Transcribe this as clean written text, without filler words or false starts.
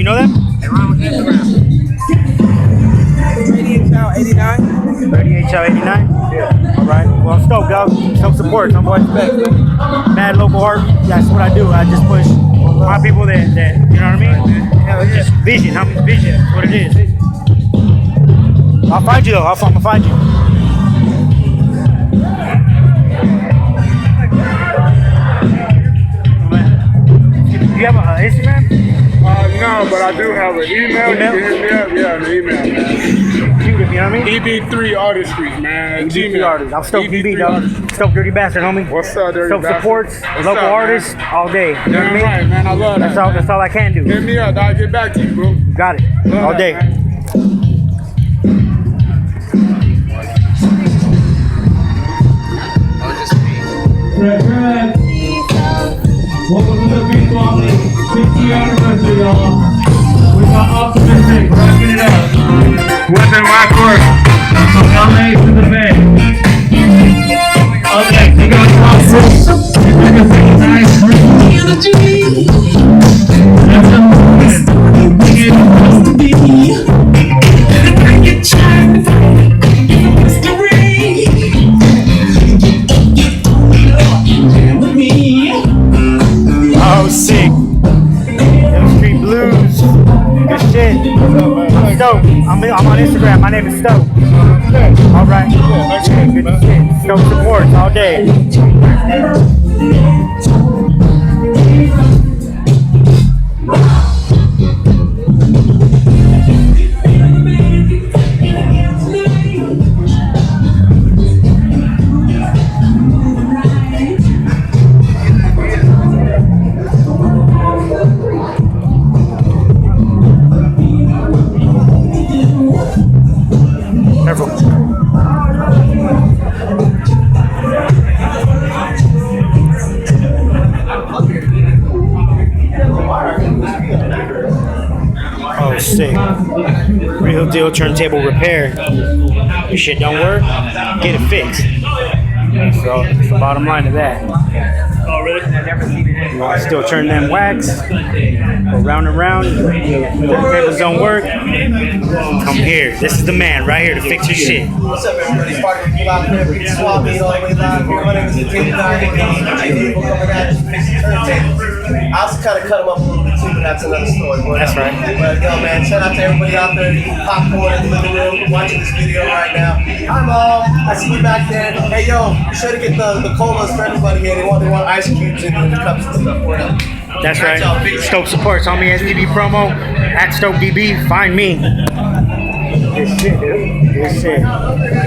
You know them? They're on Instagram. 38 Chow 89? Yeah. Alright. Well, I'm stoked, dog. Some support, some boys back, man. Mad local art. That's what I do. I just push my people that you know what I mean? Hell yeah. Just vision, homie. Vision. That's what it is. I'll find you, though. I'm gonna find you. Do you have an Instagram? No, but I do have an email. Email? You can hit me up. Yeah, an email, man. Shoot it, you know what I mean? EB3 Artistries, man. EB3 artists. I'm stoked DB, dog. Stoked dirty bastard, homie. What's up, dirty Stoked bastard? supports, What's local up, artists, all day. You know what I Damn mean? right, man. I love that. That's all I can do. Hit me up. I'll get back to you, bro. Got it. Love All that, day. man. Welcome to the Beatswapmeet 50th anniversary, y'all. We got Optimistic rocking it up. Weapon Rock Work from LA to the Bay. Up next, we got Optimistic. Nice that's the moment. Oh, sick. Them street blues. Good shit. I'm stoked. I'm on Instagram. My name is Stoke. All right. Yeah, good shit. Stoke supports all day. Careful. Oh, sick. Real deal turntable repair. Your shit don't work, get it fixed. So that's the bottom line of that. Oh, really? You want to still turn them wax, go round and round, turntables don't work, come here. This is the man right here to fix your shit. What's up, everybody? It's Party People out there. Beatswapmeet all the way live here. My name is King I also kind of cut them up a little bit too, but that's another story. That's right. But yo, man, shout out to everybody out there eating popcorn in the living room, watching this video right now. Hi, Mom. I see you back there. Hey, yo, be sure to get the colas for everybody here. They want ice cubes in the cups and stuff. Word up. That's right. Stoke supports. Homie SDB promo at StokeDB. Find me. Good shit, dude. Good shit.